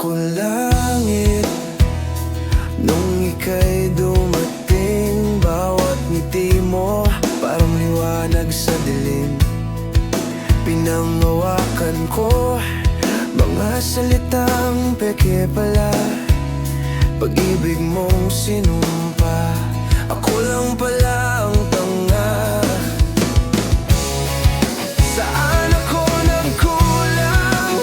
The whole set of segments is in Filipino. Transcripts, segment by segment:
ko langit nung ika'y dumating. Bawat ngiti mo parang liwanag sa dilim. Pinangawakan ko mga salitang peke pala. Pag-ibig mong sinumpa, ako lang pala ang tanga. Saan ako nagkulang?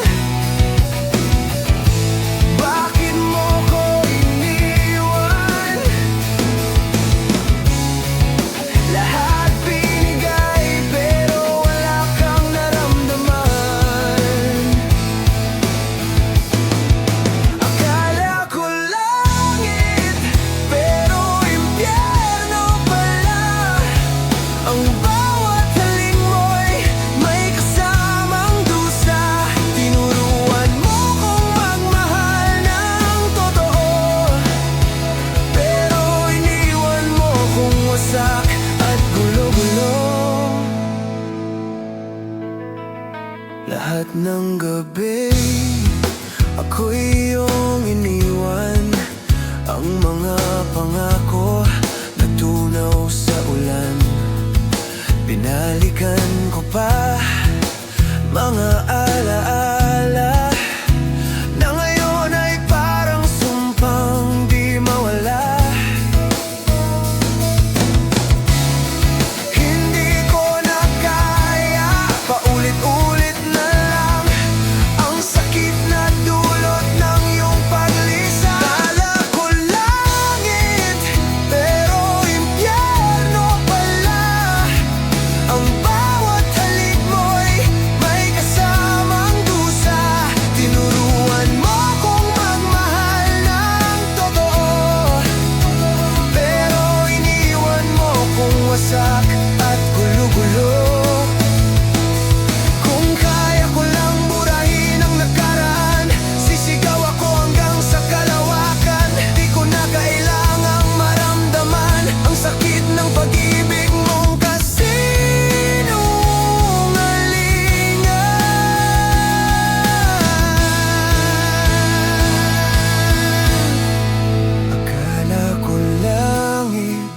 Bakit mo ko iniwan? Lahat binigay pero wala kang naramdaman. Akala ko langit pero impyerno pala. Ang bawat haling mo'y may kasamang dusa. Tinuruan mo kong magmahal ng totoo, pero iniwan mo kong wasak at gulo-gulo. Lahat ng gabi ako'y iyong iniwan. Ang mga pangako natunaw sa ulan. Binalikan ko pa mga alaala na ngayon ay parang sumpang di mawala. Hindi ko na kaya, paulit-ulit na lang ang sakit na dulot ng iyong paglisa. Akala ko langit pero impyerno pala. Ang bawat halik mo'y may kasamang dusa. Tinuruan mo kong magmahal ng totoo, pero iniwan mo kong wasak at gulo-gulo. Kung kaya ko lang burahin ang nakaraan, sisigaw ako hanggang sa kalawakan. Di ko na kailangang maramdaman ang sakit ng pag-ibig mong akala ko langit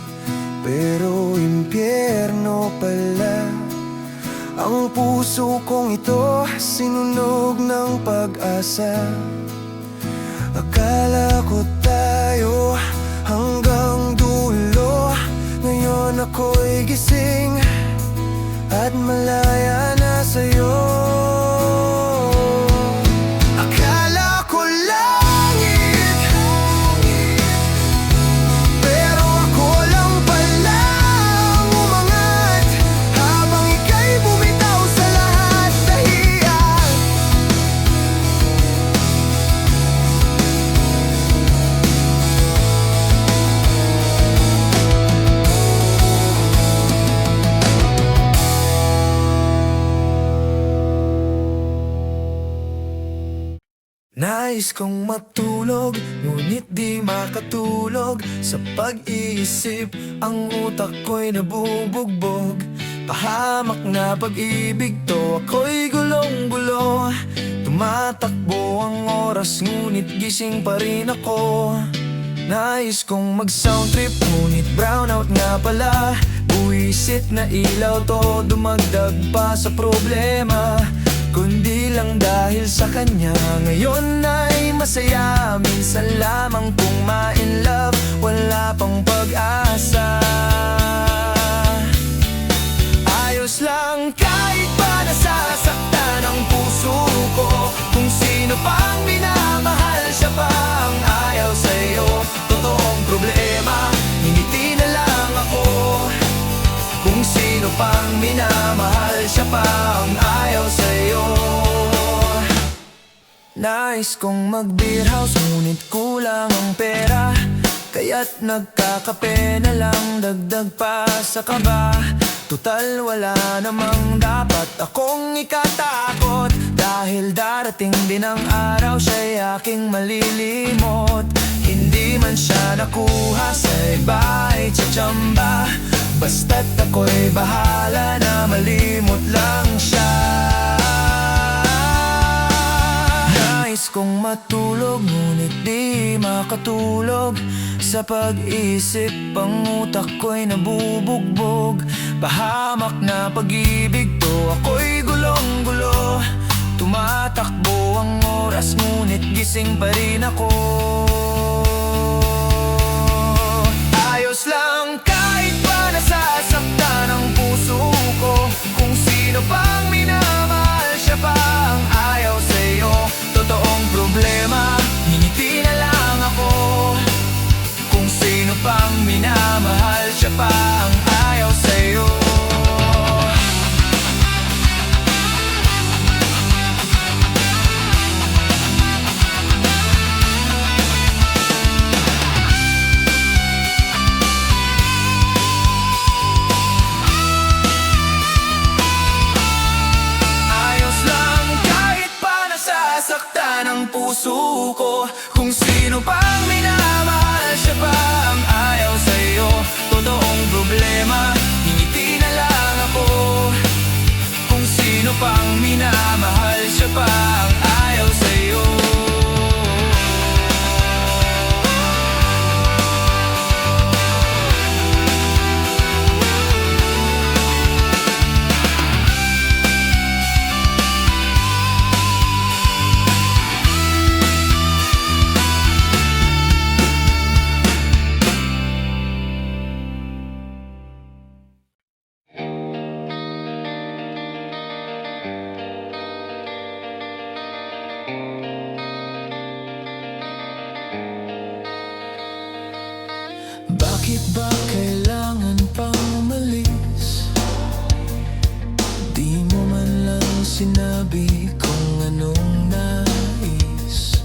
pero impyerno pala. Ang puso kong ito sinunog ng pag-asa. Akala ko tayo hanggang dulo. Ngayon ako'y gising at malaya na sa'yo. Akala ko langit pero ako lang pala ang umangat. Habang ika'y bumitaw sa lahat dahiyan. Nais kong matulog, ngunit di makatulog. Sa pag-iisip, ang utak ko'y nabubugbog. Pahamak na pag-ibig to, ako'y gulong-gulo. Tumatakbo ang oras, ngunit gising pa rin ako. Nais kong mag-sound trip, ngunit brownout nga pala. Buwisit na ilaw to, dumagdag pa sa problema. Kundi lang dahil sa kanya, ngayon ay masaya. Minsan lamang kung ma-in-love, wala pang pag-asa. Ayos lang kahit pa nasasaktan ang puso ko. Kung sino pang minamahal, siya pa ang ayaw sa'yo. Totoong problema, ngingiti na lang ako. Kung sino pang minamahal, siya pa ang ayaw sa'yo. Nais kong mag-beer house, ngunit kulang ang pera. Kaya't nagkakape na lang, dagdag pa sa kaba. Tutal wala namang dapat akong ikatakot. Dahil darating din ang araw, siya'y aking malilimot. Hindi man siya nakuha sa iba ay tsatsamba. Basta't ako'y bahala na malimot lang siya. Nais kong matulog, ngunit di makatulog. Sa pag-isip, ang utak ko'y nabubugbog. Pahamak na pag-ibig to, ako'y gulong-gulo. Tumatakbo ang oras, ngunit gising pa rin ako. Ayos lang kahit pa nasasaktan ang puso ko. Kung sino pang minamahal, siya pa ang ayaw sa'yo. Totoong problema, ngingiti na lang ako. Kung sino pang minamahal, siya pa ang ayaw sa'yo. Saktan ang puso ko. Kung sino pang minamahal, siya pa ang ayaw sa'yo. Totoong problema, ngingiti na lang ako. Kung sino pang minamahal, siya pa ang ayaw sa'yo. Bakit ba kailangan pang umalis? Di mo man lang sinabi kung anong nais.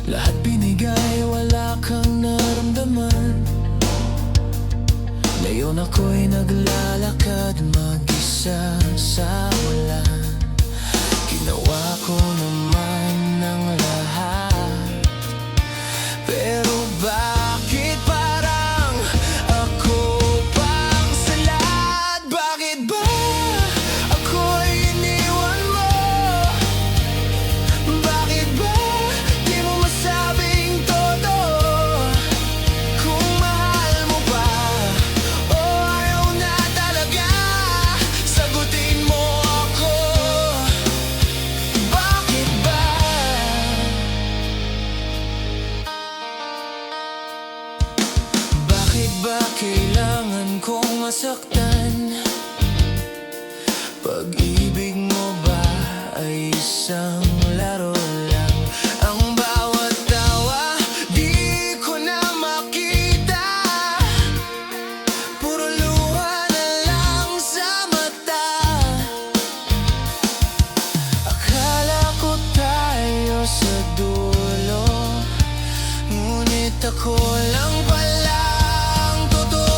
Lahat binigay, wala kang naramdaman. Ngayon ako'y naglalakad mag-isa sa ulan. Ginawa ko naman ng lahat, pero bakit parang ako pang salad? Bakit ba ako'y iniwan mo? Bakit ba di mo masabing totoo? Kung mahal mo ba o ayaw na talaga, sagutin mo ako. Bakit ba? Bakit ba kailangan kong masaktan? Pag-ibig mo ba ay isang laro lang? Ang bawat tawa di ko na makita, puro luha na lang sa mata. Akala ko tayo sa dulo, ngunit ako lang palang totoo.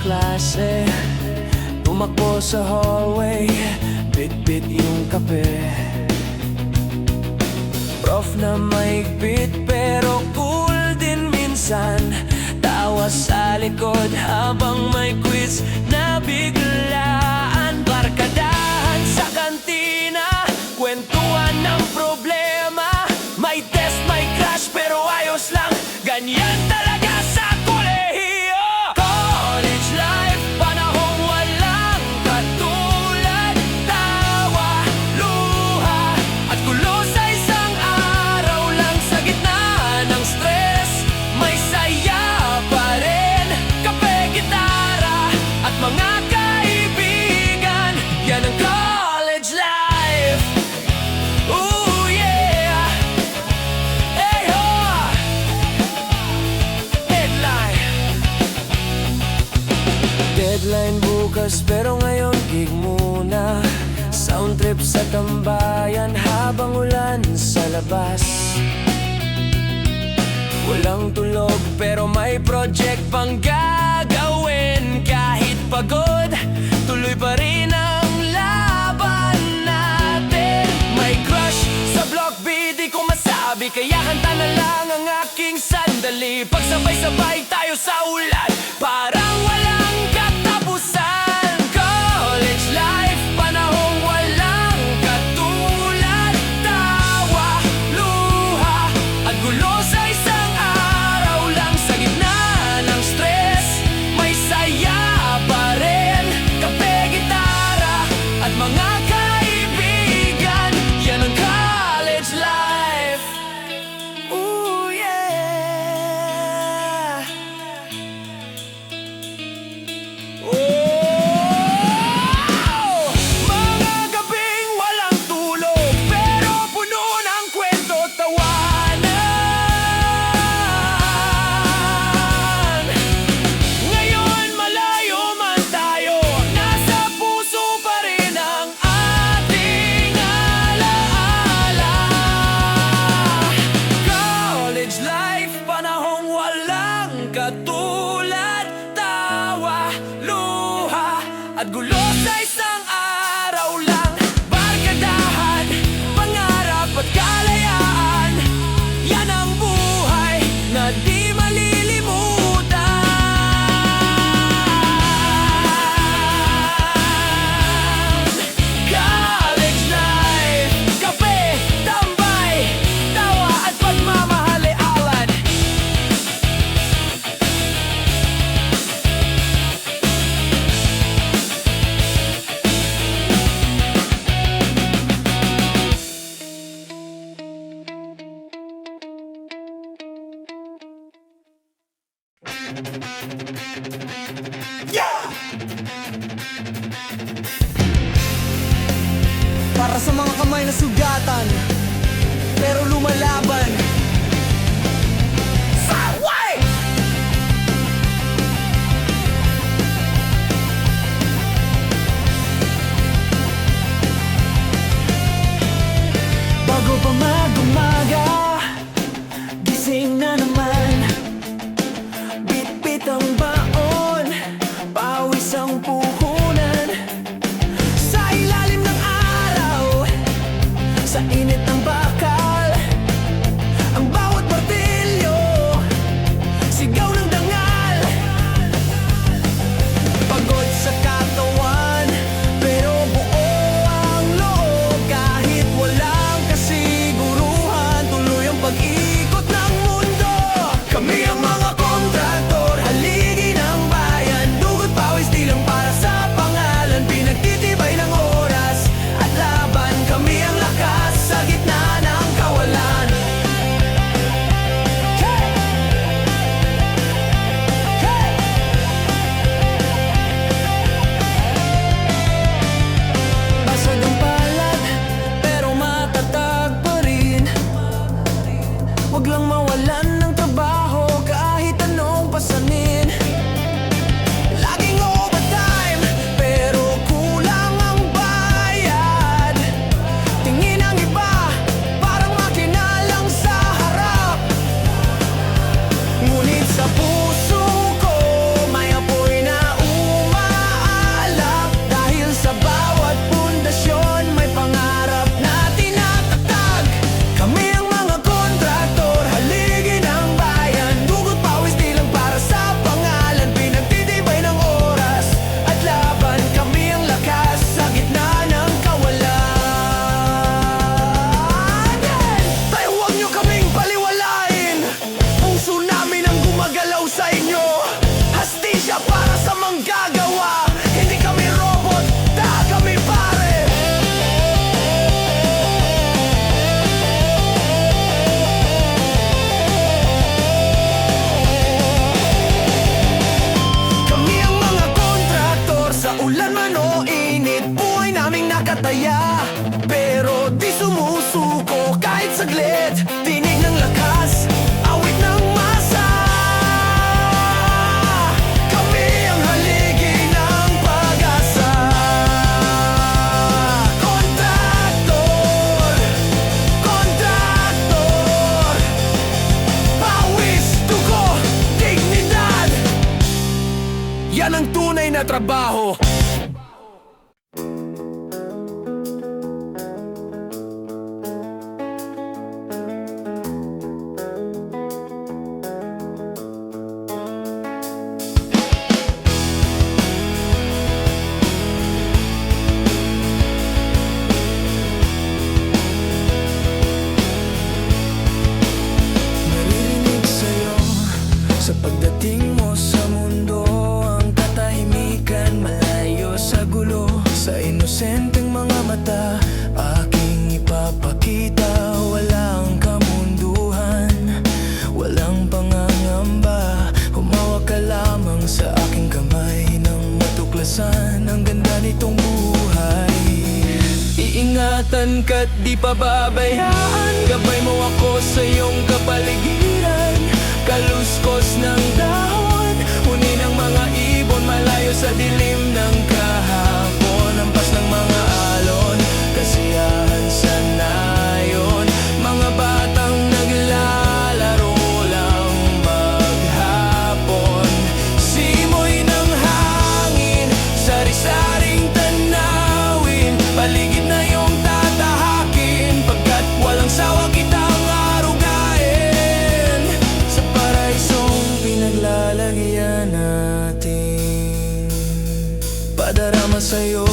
klase, tumakbo sa hallway, bit-bit yung kape. Prof na maigpit pero cool din minsan, tawa sa likod habang may quiz na biglaan. Barkadahan sa kantina, kwentuhan ng problema, may test, may crash pero ayos lang, ganyan talaga sa kolehiyo. College life, panahong walang katulad, tawa, luha at gulo sa isang araw lang. Sa gitna ng stress, may saya pa rin, kape, gitara at mga kaibigan. Yan ang college life. Ooh yeah. Hey ho. Deadline bukas pero ngayon gig muna, sound trip sa tambayan habang ulan sa labas. Walang tulog pero may project pang gagawin. Kahit pagod, tuloy pa rin ang laban natin. May crush sa Block B, di ko masabi, kaya kanta na lang ang aking sandali. Pagsabay-sabay tayo sa ulan, parang walang katapusan. College life, panahong walang katulad, tawa, luha at gulo sa isang araw lang. Sa gitna ng stress, may saya pa rin, kape, gitara at mga kaibigan. Yan ang college life. Ooh yeah. Oh! Mga gabing walang tulog pero puno ng kwento, tawanan. Ngayon malayo man tayo, nasa puso pa rin ang ating alaala. College life, panahong walang katulad, tawa, luha at gulo sa isang araw lang. Barkadahan, pangarap at kalayaan, yan ang buhay na di malilimutan. College life, kape, tambay, tawa at pagmamahali-alad. Para sa mga kamay na sugatan pero lumalaban. Sarway! Bago pa mag-umaga, gising na naman, bit-bit ang baon, pawis ang puhunan. Sa ilalim ng araw, sa init ng bakal, ang bawat martilyo, sigaw ng dangal. Pagod sa katawan, pero buo ang loob. Kahit walang kasiguruhan, tuloy ang pag-ikot ng mundo. Kami ang mga kontraktor, haligi ng bayan, dugot pawis di lang para sa pangalan, pinagtitibay ng oras at laban. Kami ang lakas sa gitna ng kawalan. Hey! Hey! Basag ang palad, pero matatag pa rin. Huwag lang mawalan ng trabaho kahit anong pasanin. Laging overtime, pero kulang ang bayad. Tingin ang iba, parang makina lang sa harap. Ngunit sa puso ko, may apoy na trabaho. Maririnig sa'yo sa pagdating mo sa mundo, ang katahimikan malayo sa gulo. Sa inosenteng mga mata aking ipapakita, walang kamunduhan, walang pangangamba. Humawak ka lamang sa aking kamay nang matuklasan ang ganda nitong buhay. Iingatan ka't di pababayaan, gabay mo ako sa iyong kapaligiran. Kaluskos ng dahon, huni ng mga ibon, malayo sa dilim ng kahapon. Hampas ng mga alon, kasiyahan sa nayon. Mga batang naglalaro lang maghapon. Simoy ng hangin, sari-saring tanawin, paligid na iyong tatahakin, pagkat walang sawa kitang arugain. Sa paraisong pinaglalagyan natin, padarama sa'yo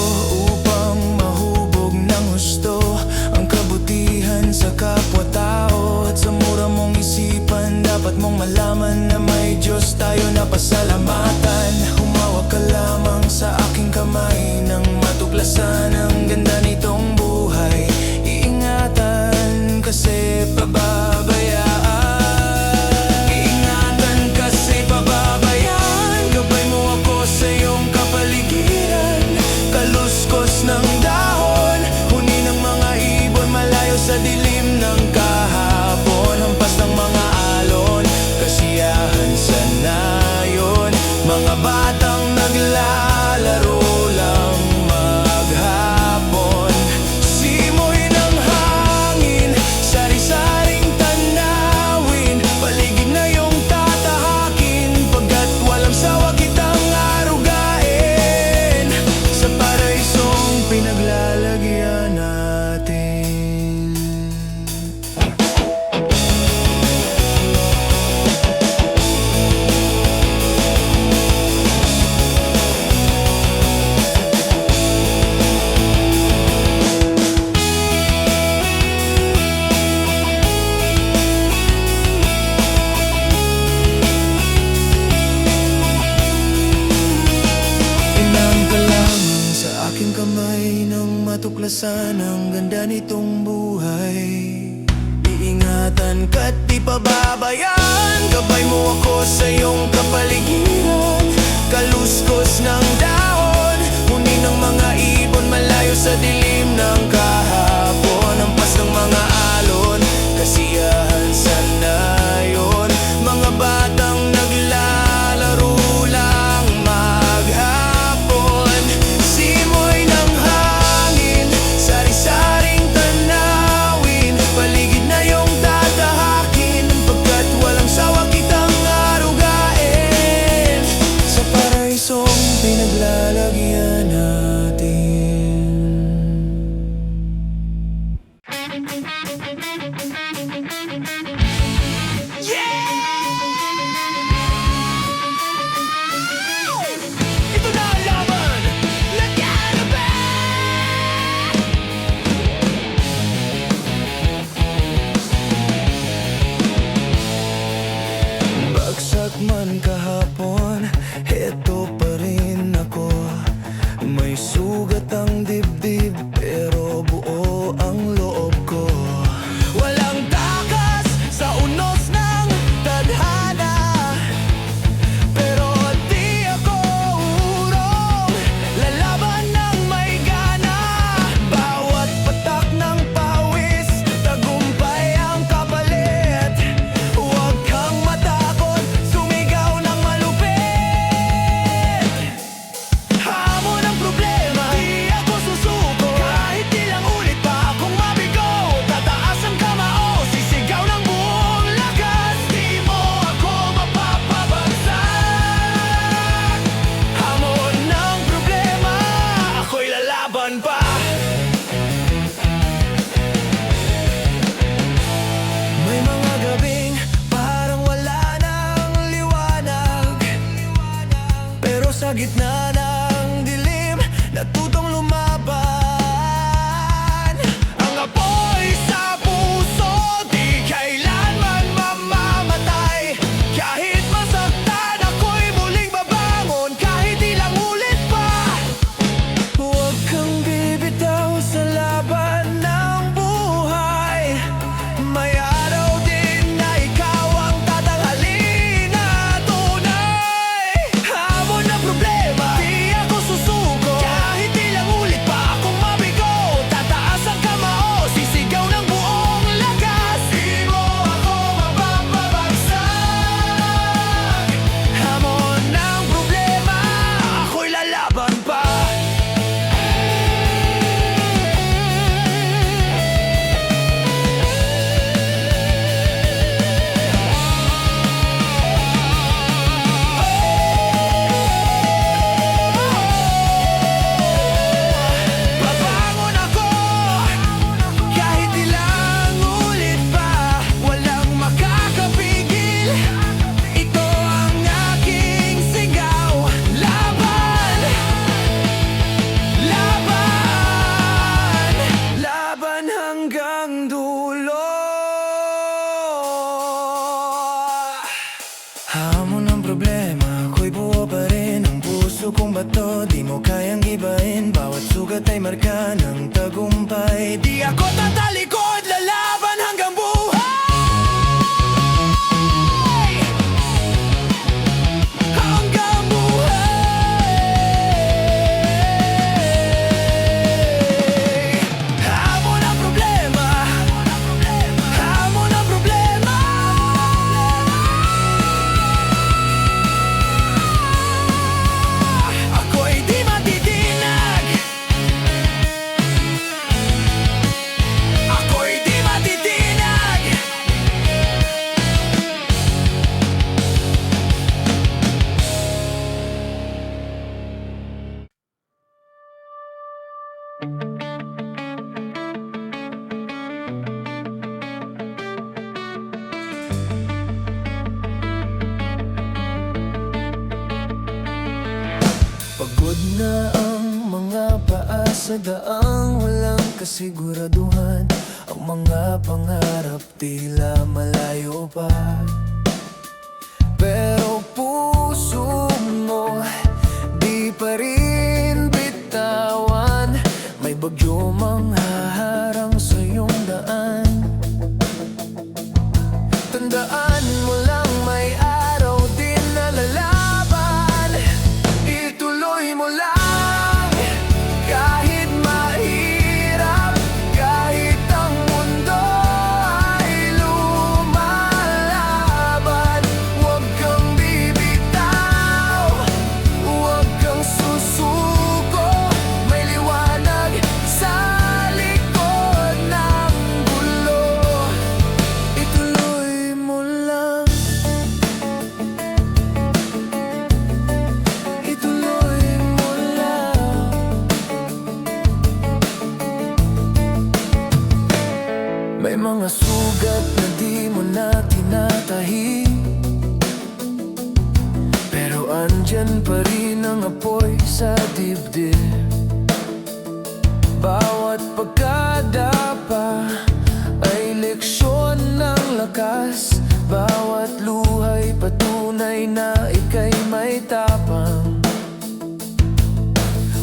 upang mahubog ng husto ang kabutihan sa kapwa-tao. At sa mura mong isipan, dapat mong malaman na may Diyos tayo na pasalamatan. Humawak ka lamang sa aking kamay nang matuklasan ang ganda nitong buhay. Iingatan kasi pababayaan, iingatan kasi pababayaan. Gabay mo ako sa iyong kapaligiran. Kaluskos ng dahon, huni ng mga ibon, malayo sa dilim ng kahapon. Hampas ng mga alon, kasiyahan sa nayon. Mga batang naglalaro lang maghapon. Simoy ng hangin, sari-saring tanawin, paligid na iyong tatahakin, pagkat walang sawa kitang arugain. Sa paraisong pinaglalagyan natin. Inang ka lang sa aking kamay nang matuklasan ang ganda nitong buhay. Iingatan ka't di pababayaan, gabay mo ako sa iyong kapaligiran. Kaluskos ng dahon, huni ng mga ibon, malayo sa dilim ng kahapon. Hampas ng mga alon, kasiyahan sa nayon. Mga batang naglalaro lang maghapon. Simoy ng hangin, sari-saring tanawin, paligid na iyong tatahakin, pagkat walang sawa kitang arugain. Sa paraisong pinaglalagyan natin. Ito na ang laban! Lagan ba? Bagsak man kahapon, heto pa rin ako. May sugat ang dibdib, pero buo ang loob ko. Walang takas sa unos ng tadhana, pero di ako urong, lalaban ng may gana. Bawat patak ng pawis, tagumpay ang kapalit. Huwag kang matakot, sumigaw ng Sa gitna ng dilim, natutong lumaban. Ang apoy sa puso, di kailanman mamamatay. Kahit masaktan, ako'y muling babangon. Kahit ilang ulit pa. Huwag kang bibitaw sa laban ng buhay. May araw din na ikaw ang tatanghalin na tunay. Hamon ng problema, di ako susuko. Kahit ilang ulit pa akong mabigo, tataas ang kamao, sisigaw ng buong lakas. Di mo ako mapapabagsak. Hamon ng problema, ako'y lalaban pa. Babangon ako, kahit ilang ulit pa. Walang makakapigil, ito ang aking sigaw. Laban, laban, laban hanggang dulo. Hamon ng problema, ako'y buo pa rin. Ang puso kong bato, di mo kayang gibain. Bawat sugat ay marka ng tagumpay. Di ako tatalikod, lalaban hanggang buhay. Hanggang buhay. Hamon ng problema, hamon ng problema. Ako'y di matitinag. Ako'y di matitinag. Pagod na ang mga paa sa daang walang kasiguraduhan. Ang mga pangarap tila malayo pa. Pero puso mo di pa rin bitawan. May bagyo mang haharang sa iyong daan. Tandaan mo lang may araw din na lalaban. Ituloy mo lang kahit mahirap. Kahit ang mundo ay lumalaban. Huwag kang bibitaw, huwag kang susuko. May liwanag sa likod ng gulo. Ituloy mo lang. Ituloy mo lang. May mga sugat na di mo na tinatahi, pero andyan pa rin ang apoy sa dibdib. Bawat pagkadapa ay leksyon ng lakas. Bawat luhay patunay na ika'y may tapang.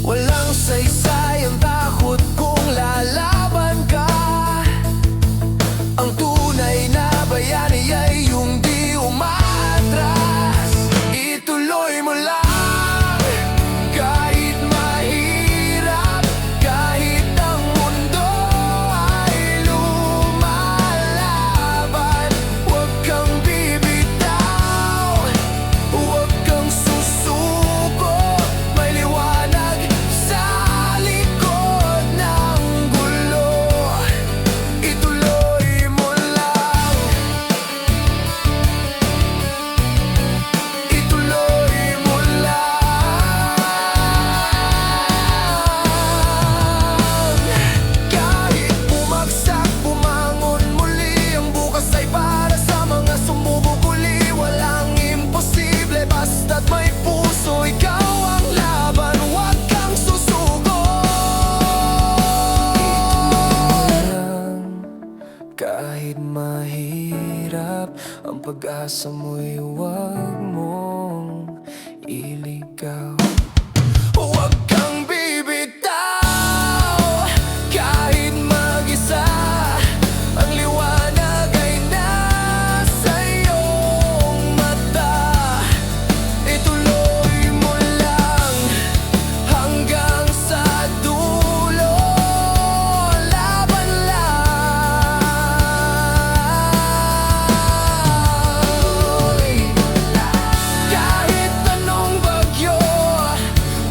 Walang saysay ang takot kung lalaban ka. Ang tunay na bayani ay yung di umaatras. Ituloy mo lang kahit mahirap. Kahit ang mundo ay lumalaban. Huwag kang bibitaw, huwag kang susunod. Ang pag-asa mo'y huwag mong iligaw. Huwag kang bibitaw kahit mag-isa. Ang liwanag ay nasa iyong mata. Ituloy mo lang hanggang sa dulo. Laban lang. Kahit anong bagyo,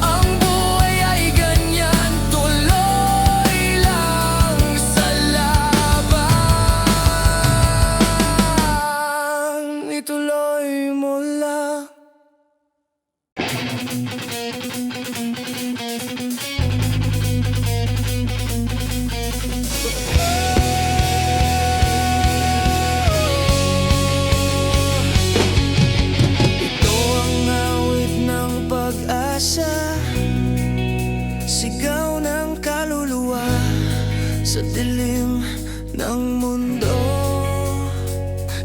ang buhay ay ganyan. Tuloy lang sa laban. Ituloy mo lang. Ito ang awit ng pag-asa, sigaw ng kaluluwa sa dilim ng mundo.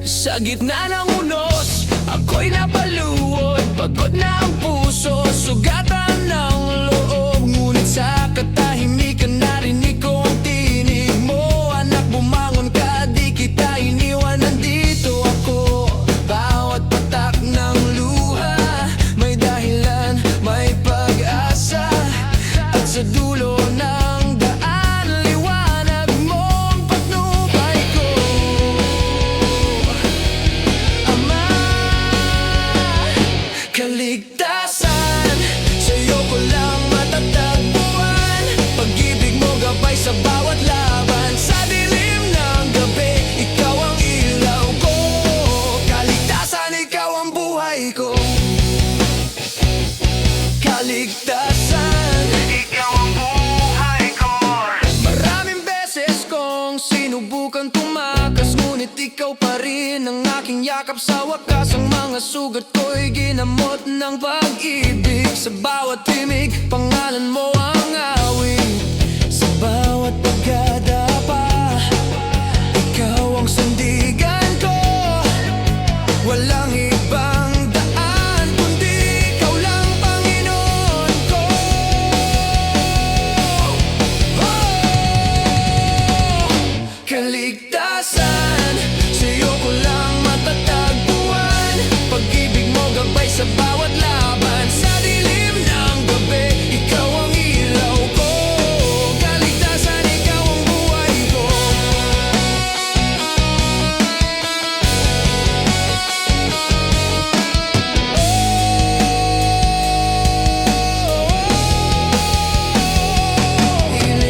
Sa gitna ng unos, ako'y napaluhod. Pagod na ang puso, sugatan ng loob. Ngunit sa katahimikan narinig ko ang tinig mo. Anak, bumangon ka, di kita iniwan, nandito ako. Bawat patak ng luha, may dahilan, may pag-asa. At sa dulo ng daan, liwanag mo ang patnubay ko. Ama, kaligtasan, sa'yo ko lang matatagpuan. Pag-ibig mo gabay sa bawat laban. Sa dilim ng gabi, ikaw ang ilaw ko. Kaligtasan, ikaw ang buhay ko. Kaligtasan, ikaw ang buhay ko. Maraming beses kong sinubukan tumakas, ngunit ikaw pa rin ang aking yakap. Sa wakas, ang mga sugat ko'y ginamot ng pag-ibig. Sa bawat timig, pangalan mo ang awit. Sa bawat pagkadapa, ikaw ang sandigan ko. Walang ibang daan, kundi ikaw lang, Panginoon ko. Kaligtasan, sa'yo ko lang matatagpuan. Pag-ibig mo gabay sa bawat laban. Sa dilim ng gabi, ikaw ang ilaw ko. Kaligtasan, ikaw ang buhay ko.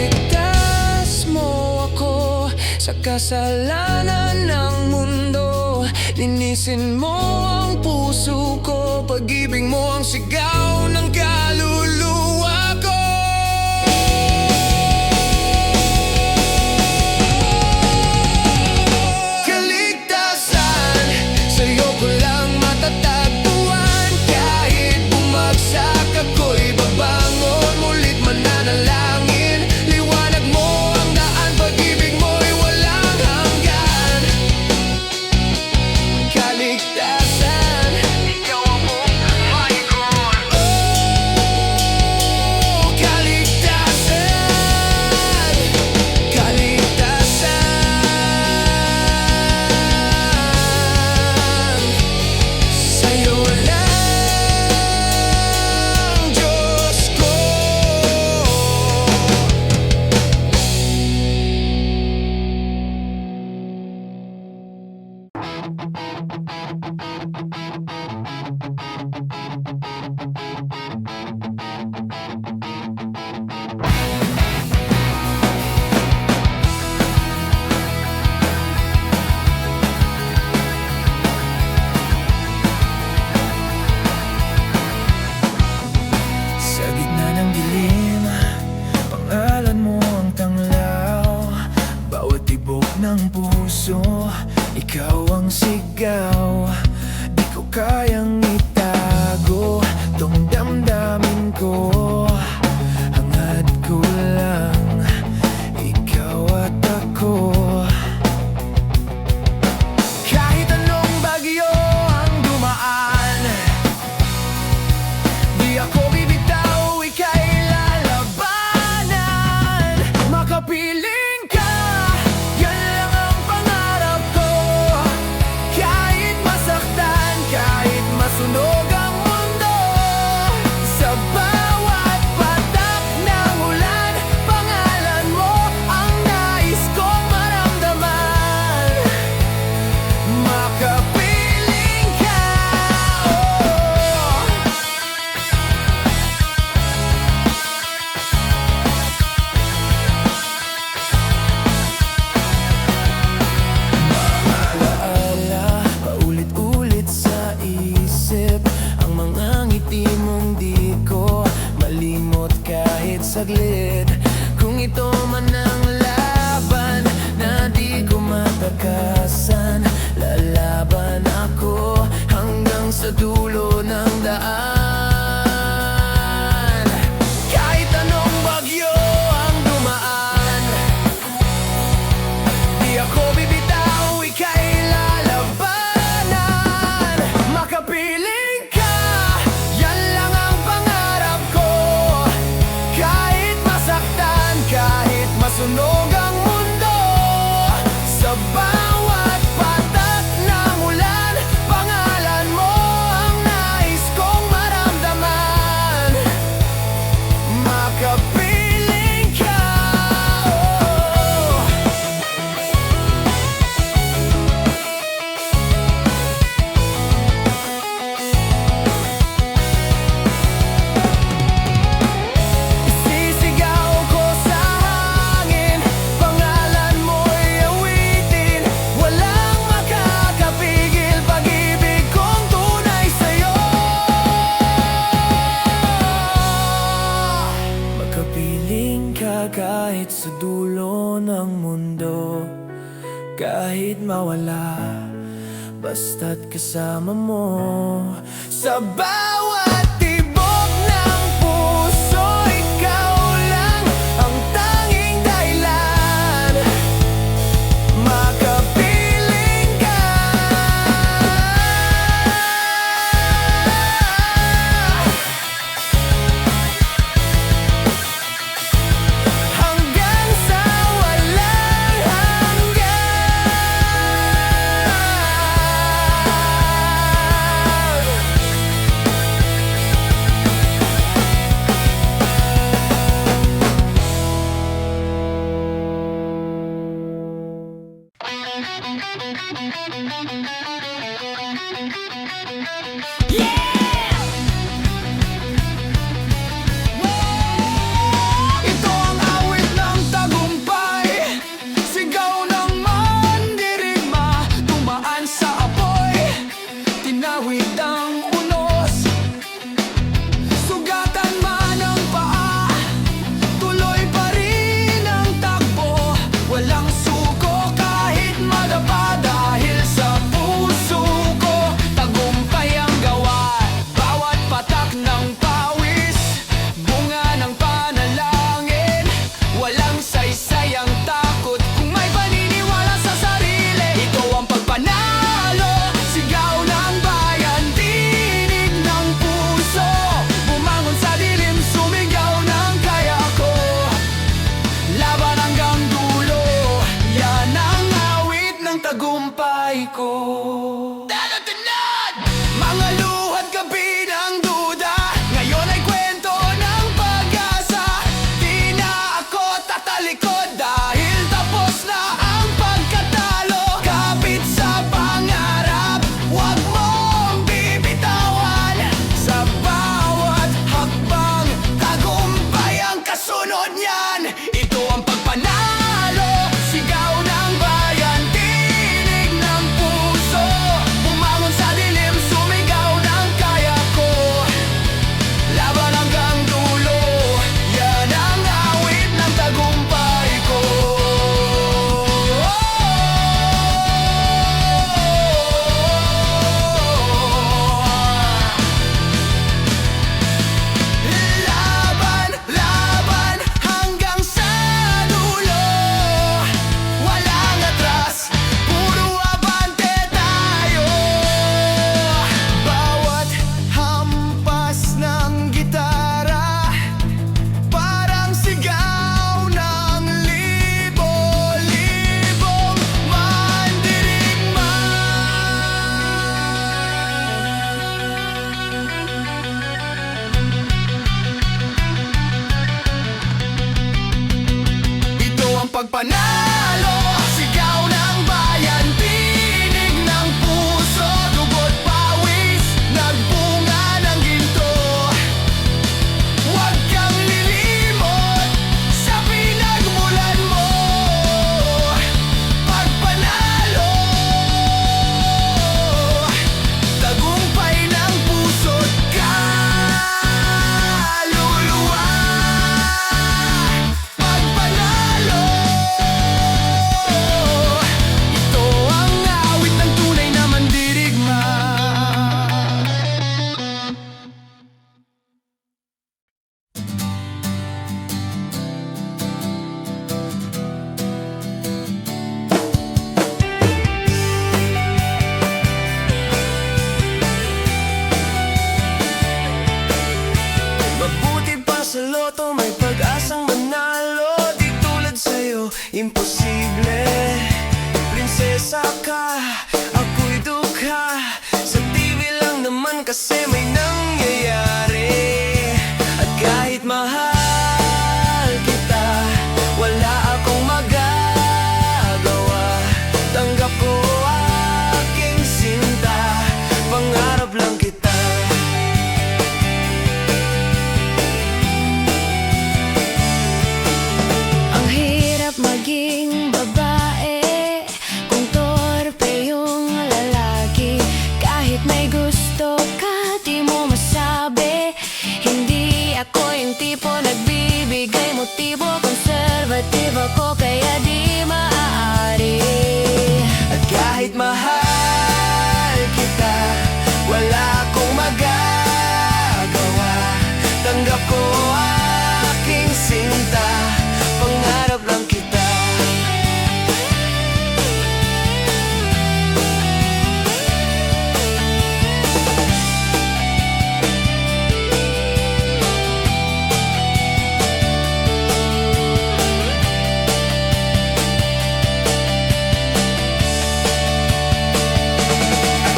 Iligtas mo ako sa kasalanan ng mundo. Linisin mo ang puso ko. Pag-ibig mo ang sigaw ng kaluluwa ko. Kaligtasan, sa'yo ko lang matatagpuan. Kahit bumagsak ako'y babangon, mulit mananalangin. Liwanag mo ang daan, pag-ibig mo'y walang hanggan. Kaligtasan, ikaw ang buhay ko. Oh, kaligtasan, kaligtasan. Sa'yo lang, Diyos ko. Sa gitna ng dilim, pangalan mo ang tanglaw. Bawat tibok ng puso, ikaw ang sigaw. Di ko kayang itago tong damdamin ko. Hangad ko lang, ikaw at ako. Kahit anong sa dulo ng mundo. Kahit mawala, basta't kasama mo. Sa bawat tibok ng puso, ikaw lang ang tanging dahilan. Makapiling ka. Hanggang sa walang hanggan. Ito ang awit ng tagumpay, sigaw ng mandirigma, tumaan sa apoy, tinawid ang unos, sugatan man ang paa, tuloy pa rin ang takbo, walang suko kahit madapa dahil sa puso ko, tagumpay ang gawa, bawat patak ng pawis, bunga ng panalangin, walang saysay ang takot kung may paniniwala sa sarili. Ito ang pagpanalo, sigaw ng bayan, tinig ng puso, bumangon sa dilim, sumigaw ng kaya ko, laban hanggang dulo, yan ang awit ng tagumpay ko. Mga luhat gabi ng duda, ngayon ay kwento ng pag-asa. Di na ako tatalikod dahil tapos na ang pagkatalo. Kapit sa pangarap, huwag mong bibitawan. Sa bawat hakbang, tagumpay ang kasunod niyan. Ito ang pagpanalo, sigaw ng bayan, tinig ng puso, bumangon sa dilim, sumigaw ng kaya ko, laban hanggang dulo, yan ang awit ng tagumpay ko. Laban, laban hanggang sa dulo, walang atras, puro abante tayo. Bawat hampas ng gitara, parang sigaw ng libo-libong mandirigma. Ito ang pagpanalo, sigaw ng bayan, tinig ng puso, dugo't pawis, nagbunga ng ginto. Huwag kang lilimot sa pinagmulan mo, pagpanalo, tagumpay ng puso't kaluluwa. Pagpanalo, Negatibo ko kaya di maaari. At kahit mahal kita, wala akong magagawa. Tanggap ko aking sinta, pangarap lang kita.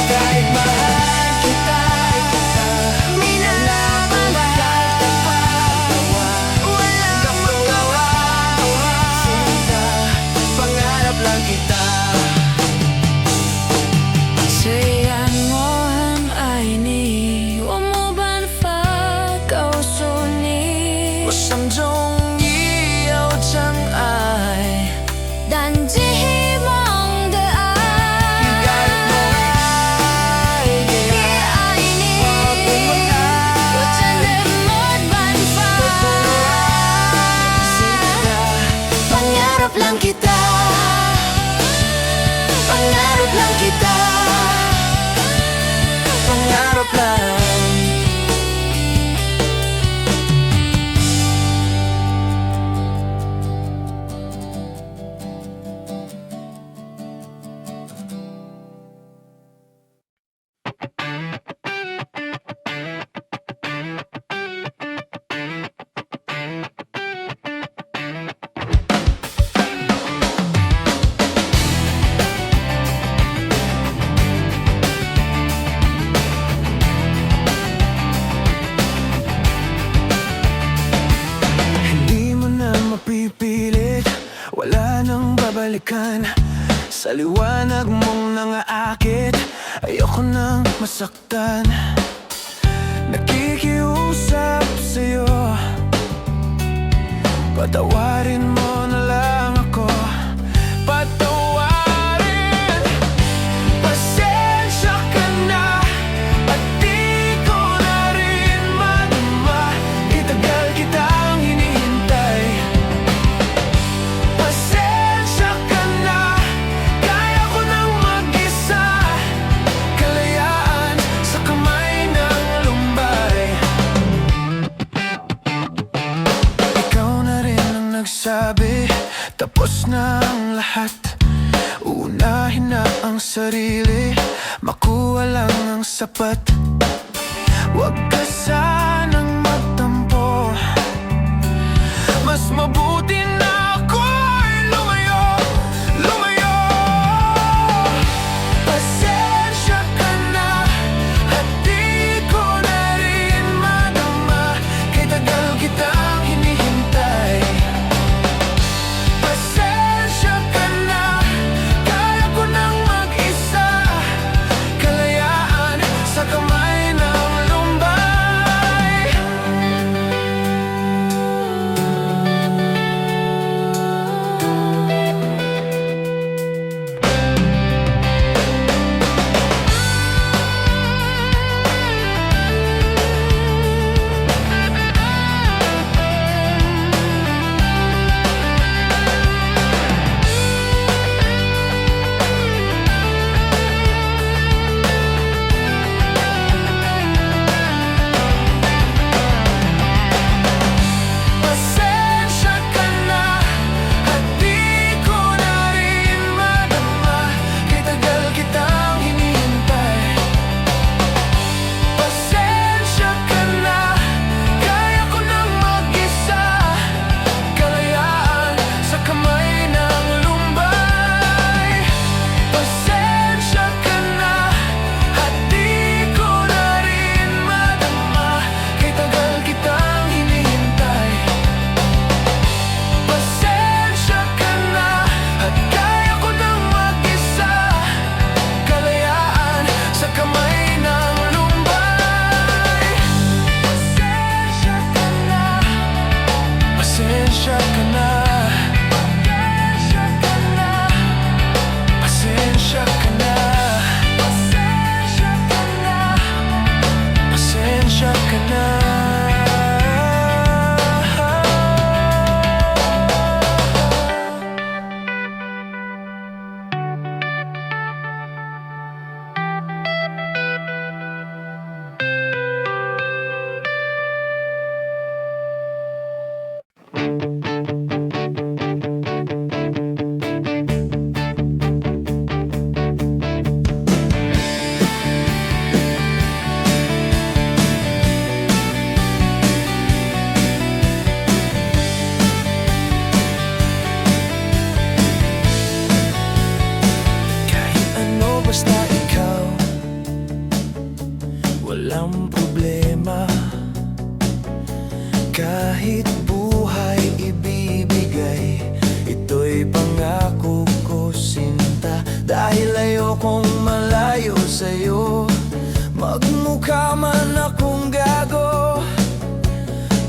Kahit mahal kita, wala akong magagawa. Tanggap ko aking sinta, pangarap lang kita. 虽然我很爱你，我没办法告诉你我，心中已有真爱。但寄望的爱，别爱你，我真的没办法。Pangarap lang kita, pangarap lang kita, pangarap lang. Hindi mo na mapipilit, wala nang babalikan. Sa liwanag mong nangaakit, ayoko nang masaktan. Nakikiusap sa'yo, patawarin mo na lang ako. Patawarin, pasensya ka na, at di ko na rin madama. Itagal kitang hinihintay. Pasensya ka na, kaya ko nang mag-isa. Kalayaan sa kamay ng lumbay. Ikaw na rin ang nagsabi, tapos na ang lahat. Unahin na ang sarili, makuha lang ang sapat. Huwag ka sanang magtampo, mas mabuti na ako'y lumayo, lumayo. Pasensya ka na, at di ko na rin madama. Kay tagal kitang hinihintay. Pasensya ka na, kaya ko nang mag-isa. Kalayaan sa kamay ng lumbay. walang problema. Kahit buhay ibibigay, ito'y pangako ko, sinta. Dahil ayokong malayo sa'yo, magmukha man akong gago,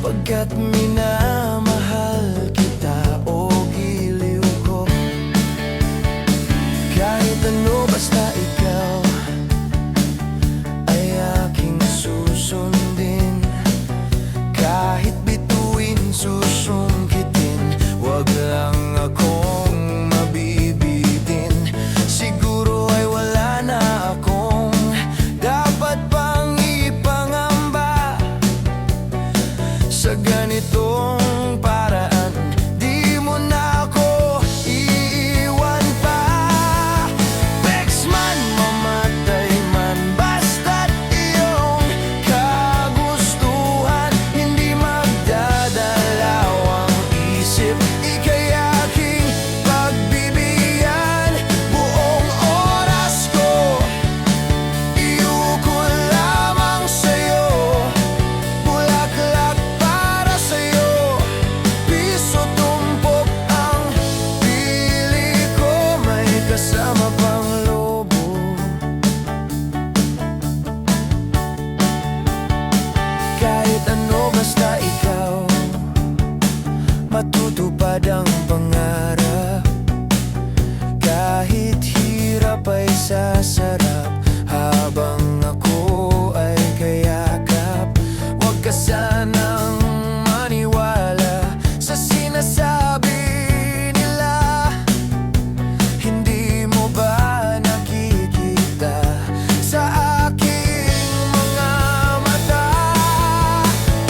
pagkat minamahal kita o giliw ko. Kahit ano basta ikaw ay aking susundin. Kahit bituin susungkitin, wag lang akong mabibitin. Siguro ay wala na akong dapat pang ipangamba sa ganitong paraan. Di mo na ako iiwan pa. Bex man, mamatay man, basta't iyong kagustuhan. Hindi magdadalaw ang isip, ika'y aking pagbibigyan. Buong oras ko iukol lamang sa'yo, bulaklak para sa'yo, piso tumpok ang pili ko, may kasama pang lobo. Kahit ano basta ikaw, matutupad ang pangarap. Kahit hirap ay sasarap, habang ako ay kayakap. Huwag ka sanang maniwala sa sinasabi nila. Hindi mo ba nakikita sa aking mga mata?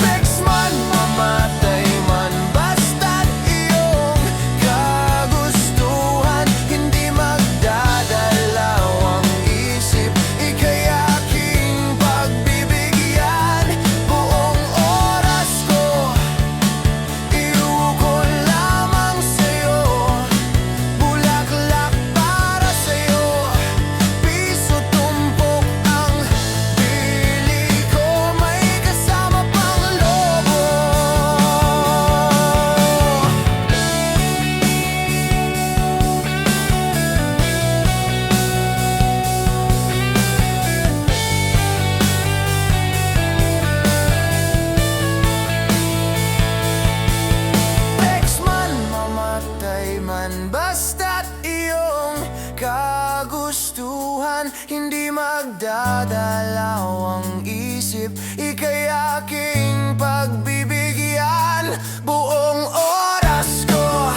Bex man, mamatay man, basta't iyong kagustuhan. Hindi magdadalaw ang isip, ika'y aking pagbibigyan. Buong oras ko iukol lamang sa'yo, bulaklak para sa'yo, piso tumpok ang pili ko, may kasama pang lobo. Bex man, mamatay man, basta't iyong kagustuhan. Hindi magdadalaw ang isip, ika'y aking pagbibigyan. Buong oras ko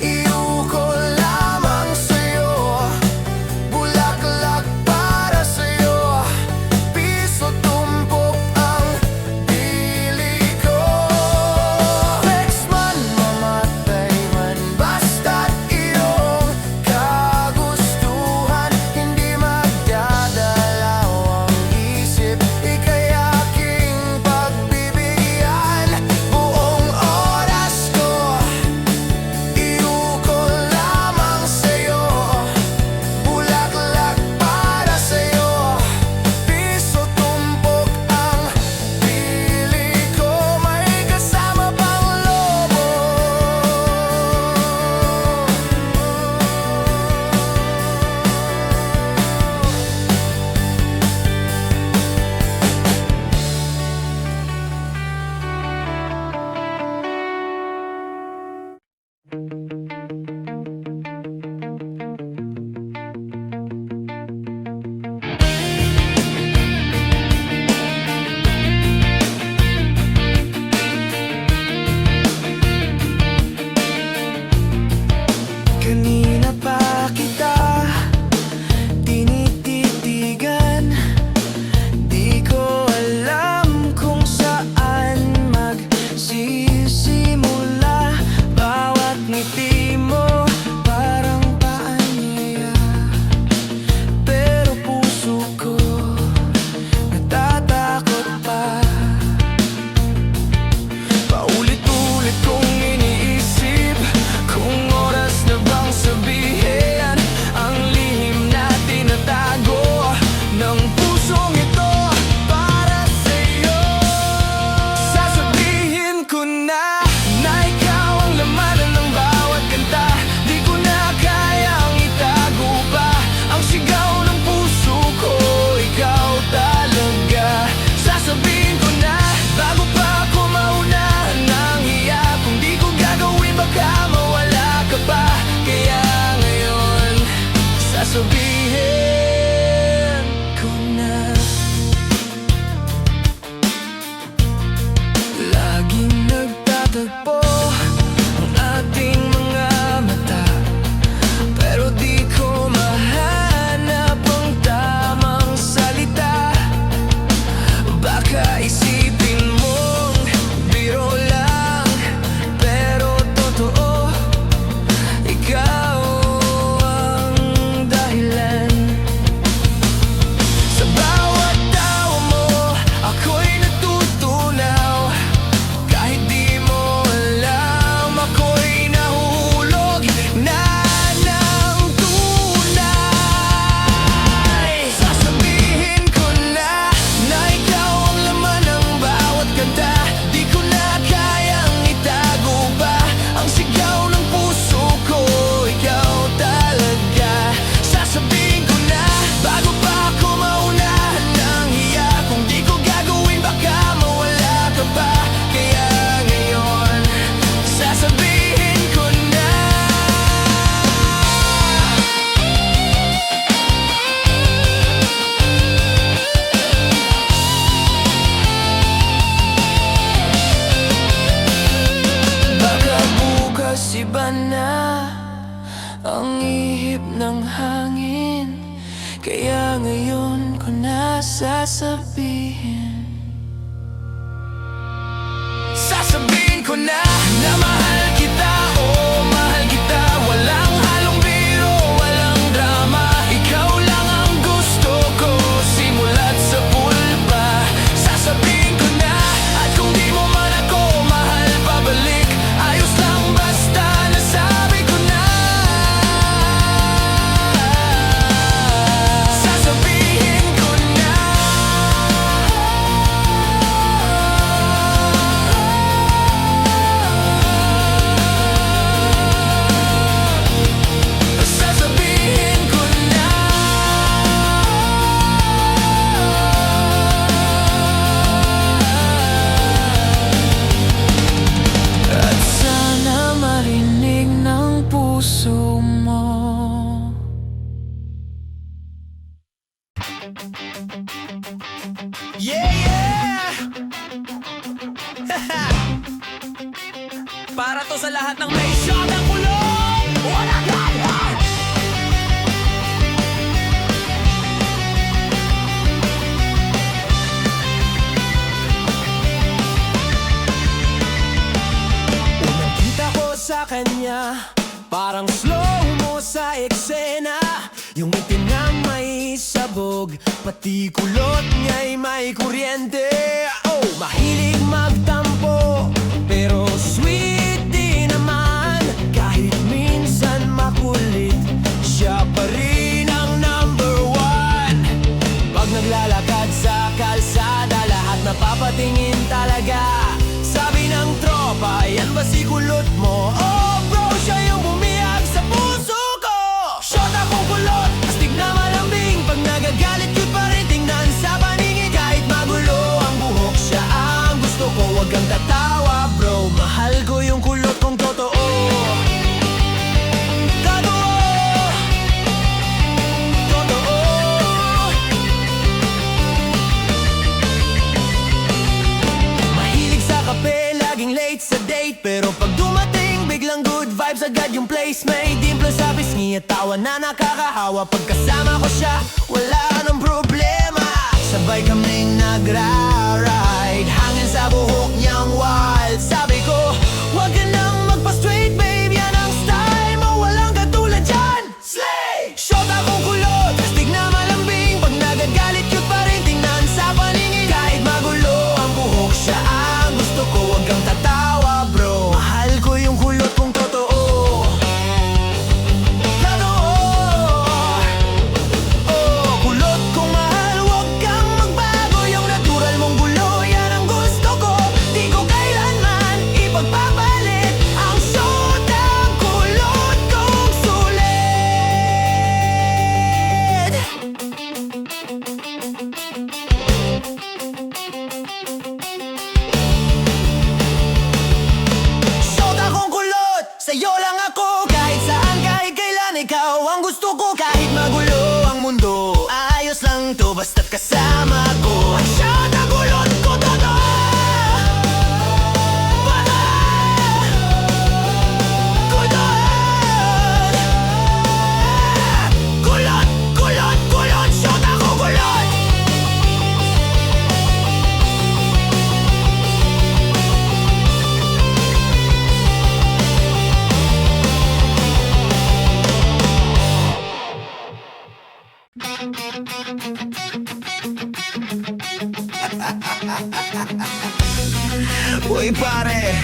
iukol lamang sa'yo, bulaklak para sa'yo, piso tumpok ang pili ko. Bex man, mamatay man, basta't iyong kagustuhan. Hindi magdadalaw ang isip, ika'y aking sasabihin. Sasabihin ko na mahal kita, oh mahal kita. Walang halong biro, walang drama. Ikaw lang ang gusto ko, simula't sa pulpa. Sasabihin ko na, at kung di mo man ako mahal pabalik, ayos lang basta nasabi ko na. Sasabihin ko na. Sasabihin ko na. At sana marinig ng puso mo. Yeah, yeah! Para to sa lahat ng may shot ang kulong! Walang lahat! Unang kita ko sa kanya, parang slow mo sa eksena. Yung itim na may sabog, pati kulot niya'y may kuryente. Oh, mahilig magtampo, pero sweet din naman. Kahit minsan makulit, siya pa rin ang number one. Pag naglalakad sa kalsada, lahat napapatingin talaga. Sabi ng tropa, yan ba si kulot mo? Oh bro, siya yung bumiyag sa puso ko. Shot akong kulot, astig na malambing. Pag nagagalit cute pa rin tingnan sa paningin. Kahit magulo ang buhok, siya ang gusto ko. Huwag kang tatawa bro, mahal ko yung kulot kong totoo. Totoo, totoo. Mahilig sa kape, laging late sa date. Pero pag dumating, biglang good vibes agad yung place. May dimpla sa pisngi at tawa na nakakahawa. Pagkasama ko siya, wala nang problema. Sabay kaming nagra-ride, hangin sa buhok niyang wild. Sabi ko, wag ka nang magpa-straight babe, yan ang style mo, walang katulad dyan. Slay! Shot akong kulot, astig na malambing. Pag nagagalit cute pa rin tingnan sa paningin. Kahit magulo ang buhok, siya ang gusto ko. Huwag kang tatawa bro, mahal ko yung kulot kong totoo. Totoo. Oh, kulot kong mahal, huwag kang magbago. Yung natural mong gulo, yan ang gusto ko. Di ko kailanman ipagpapalit ang suot ng kulot kong sulit. Shot akong kulot, sa'yo lang ako. Kahit saan, kahit kailan, ikaw ang gusto ko. Kahit magulo ang mundo, ayos lang to basta't kasama ko. Shot ang kulot ko, totoo. Kulot, kulot, kulot, kulot. Shot akong kulot. Uy pare,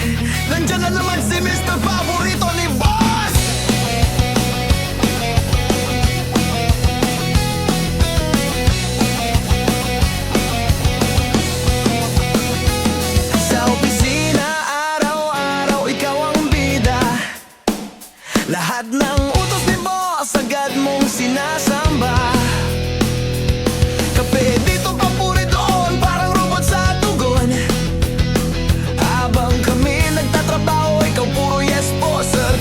nandiyan na naman si Mr. Paborito ni Boss! Sa opisina, araw-araw ikaw ang bida. Lahat ng utos ni Boss, agad mong sinasamba. Kape dito, papuri doon, parang robot sa tugon. Habang kami nagtatrabaho, ikaw puro yes po, sir.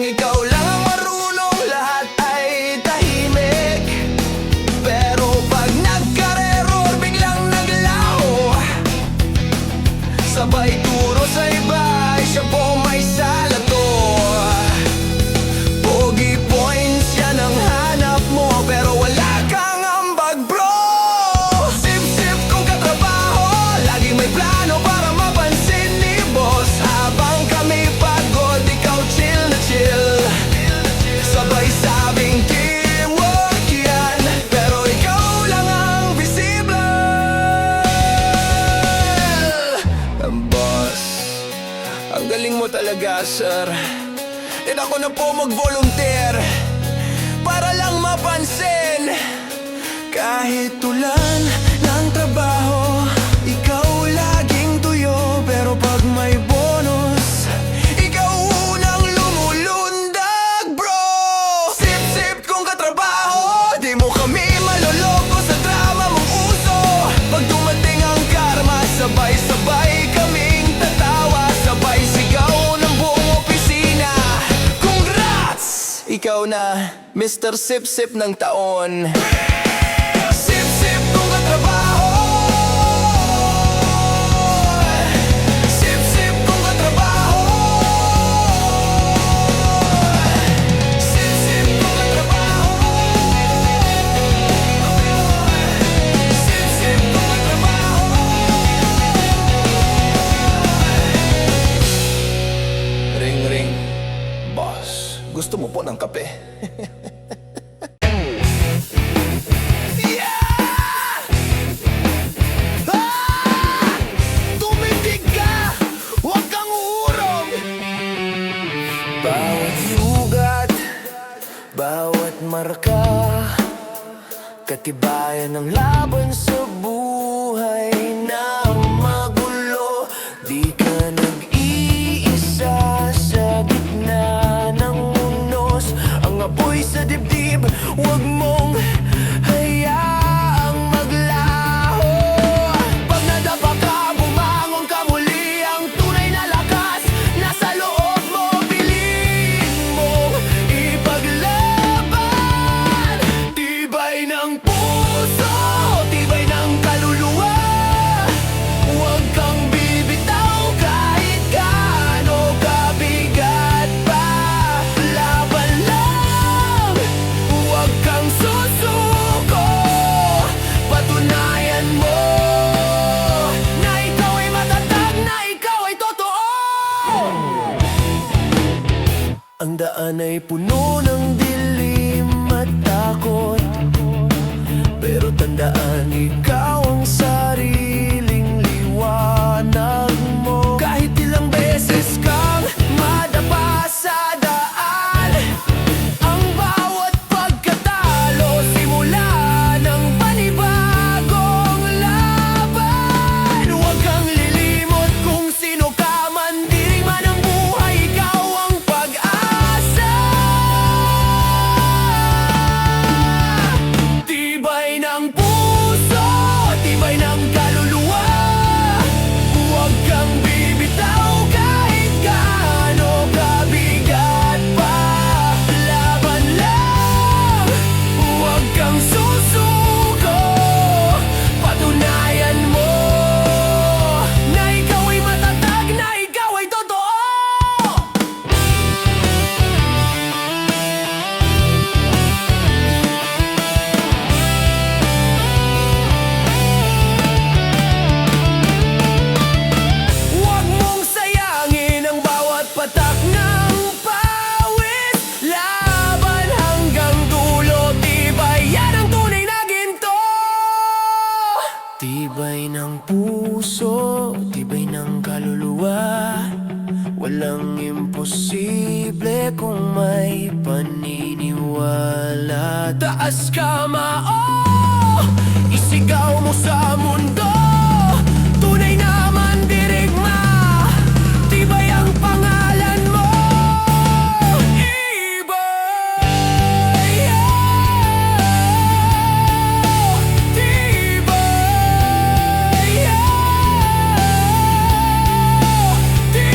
ikaw lang ang marunong, lahat ay tahimik. Pero pag nagkareror, biglang naglaho. Sabay turo sa iba, siya po may salato. Pogi points, yan ang hanap mo, pero wala kang ambag, bro. Sip-sip kung katrabaho, laging may plano para mapansin ni boss. Habang kami pagod, ikaw chill na chill. Sabay sabing teamwork yan, pero ikaw lang ang visible. Boss, ang galing mo talaga, sir. And ako na po mag-volunteer para lang mapansin. Kahit tulan ng trabaho, ikaw laging tuyo. Pero pag may bonus, ikaw unang lumulundag, bro. Sip-sip kung katrabaho, di mo kami maloloko sa drama mong uso. Pag dumating ang karma, sabay-sabay kaming tatawa. Sabay sigaw ng buong opisina. Congrats! Ikaw na, Mr. Sip-sip ng taon. Sip-sip kung katrabaho. Sip-sip kung katrabaho. Sip-sip kung katrabaho. Sip-sip kung katrabaho. Ring ring, boss. Gusto mo po ng kape? Yeah! Ah! Tumindig ka! Huwag kang uurong! Bawat sugat, bawat marka, katibayan ng laban sa buhay na magulo. Di ka nag-iisa sa gitna ng unos. Ang apoy sa dibdib, huwag mong hayaang maglaho. Pag nadapa ka, bumangon ka muli. Ang tunay na lakas nasa loob mo. Piliin mong ipaglaban. Tibay ng puso, tibay ng kaluluwa. Huwag kang bibitaw kahit gaano kabigat pa. Laban lang, huwag kang susuko. Patunayan mo na ikaw ay matatag, na ikaw ay totoo. Ang daan ay puno ng dilim at takot, pero tandaan, ikaw ang sariling liwanag mo. Kahit ilang beses kang madapa sa daan, ang bawat pagkatalo simula ng panibagong laban. Huwag kang lilimot kung sino ka man, diring man ang buhay, ikaw ang pag-asa. Tibay ng puso, tibay ng kaluluwa. Huwag kang bibitaw kahit gaano kabigat pa. Laban lang, huwag kang susuko. Patunayan mo na ikaw ay matatag, na ikaw ay totoo. Huwag mong sayangin ang bawat patak ng pawis. Laban hanggang dulo, tibay yan ang tunay na ginto. Tibay ng puso, tibay ng kaluluwa. Walang imposible kung may paniniwala. Taas kamao, isigaw mo sa mundo. Tunay naman dirigma, tibay ang pangalan mo. Ibay, tibay,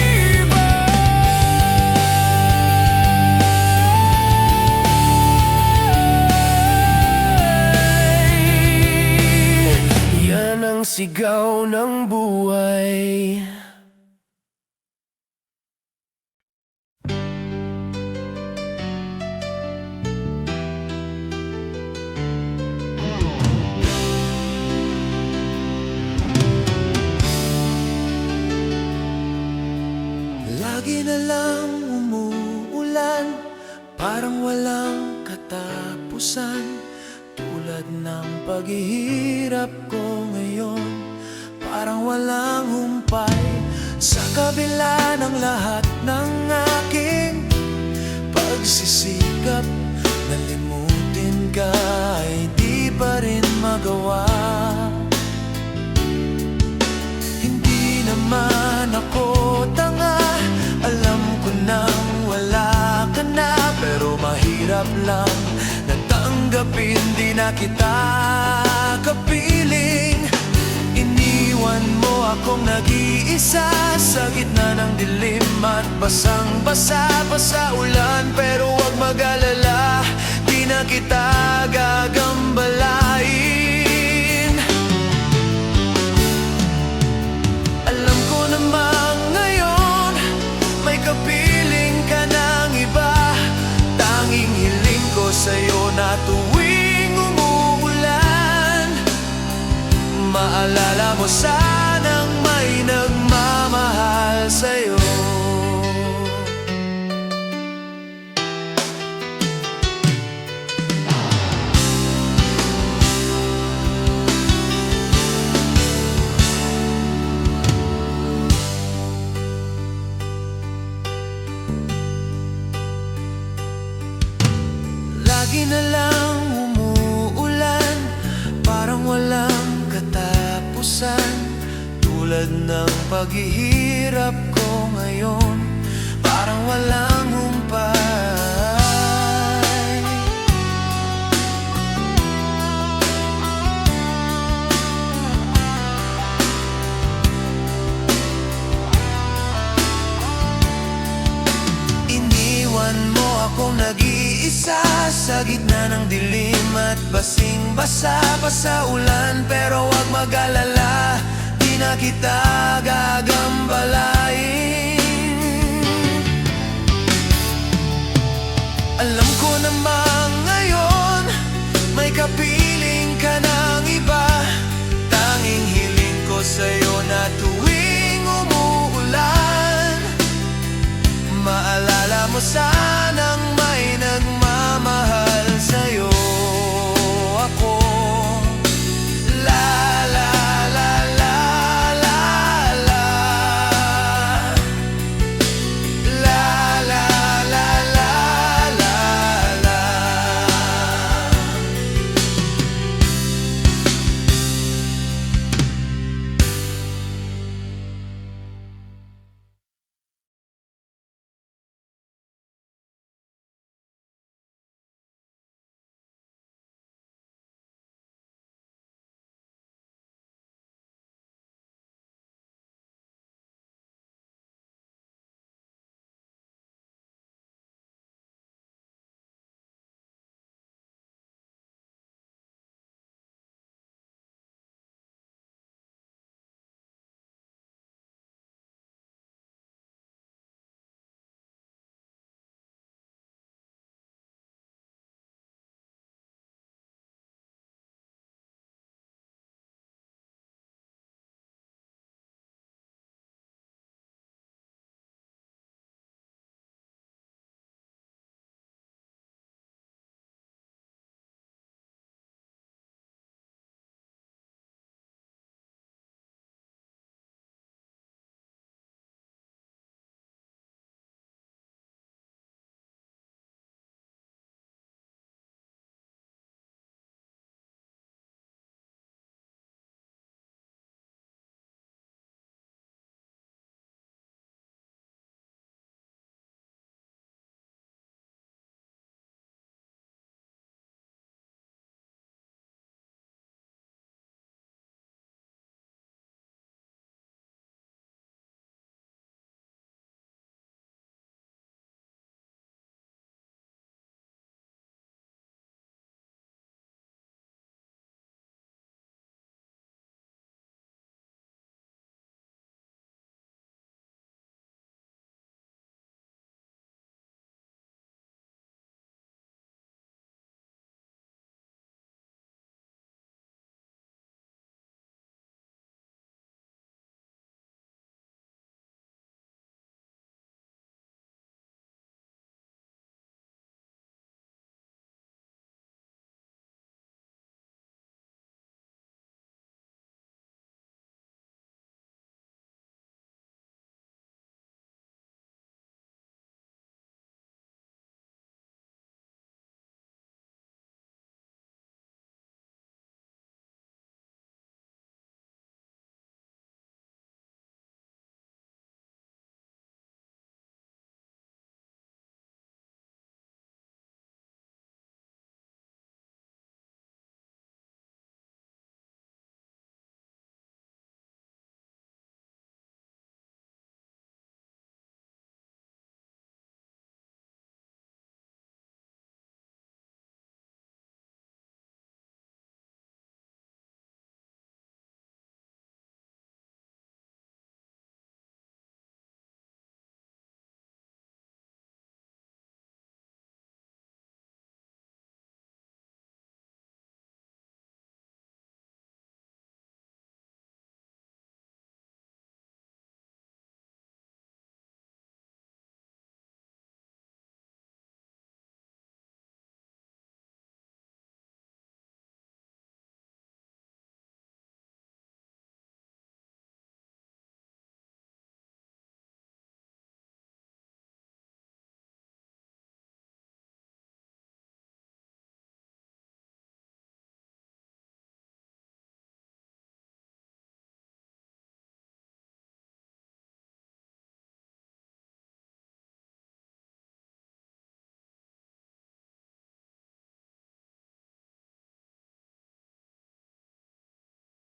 tibay. sigaw ng buhay. Lagi na lang umuulan, parang walang katapusan. Tulad ng paghihirap ko ngayon, parang walang humpay. Sa kabila ng lahat ng aking pagsisikap, nalimutin ka ay di pa rin magawa. Hindi naman ako tanga, alam ko nang wala ka na, pero mahirap lang natanggapin, di na kita kapiling. Iniwan mo akong nag-iisa sa gitna ng dilim at basang-basa pa sa ulan. Pero huwag mag-alala, di na kita gagambalain. Alam ko namang ngayon may kapiling ka ng iba. Tanging hiling ko sa'yo na tuwing umuulan, maalala mo sanang may nagmamahal sa'yo. Lagi na lang umuulan, parang walang katapusan. Tulad ng paghihirap ko ngayon, parang walang humpay. Iniwan mo akong nag-iisa sa gitna ng dilim at basing-basa pa sa ulan. Pero huwag mag-alala, di na kita gagambalain. Alam ko namang ngayon may kapiling ka ng iba. Tanging hiling ko sa'yo na tuwing umuulan, maalala mo sanang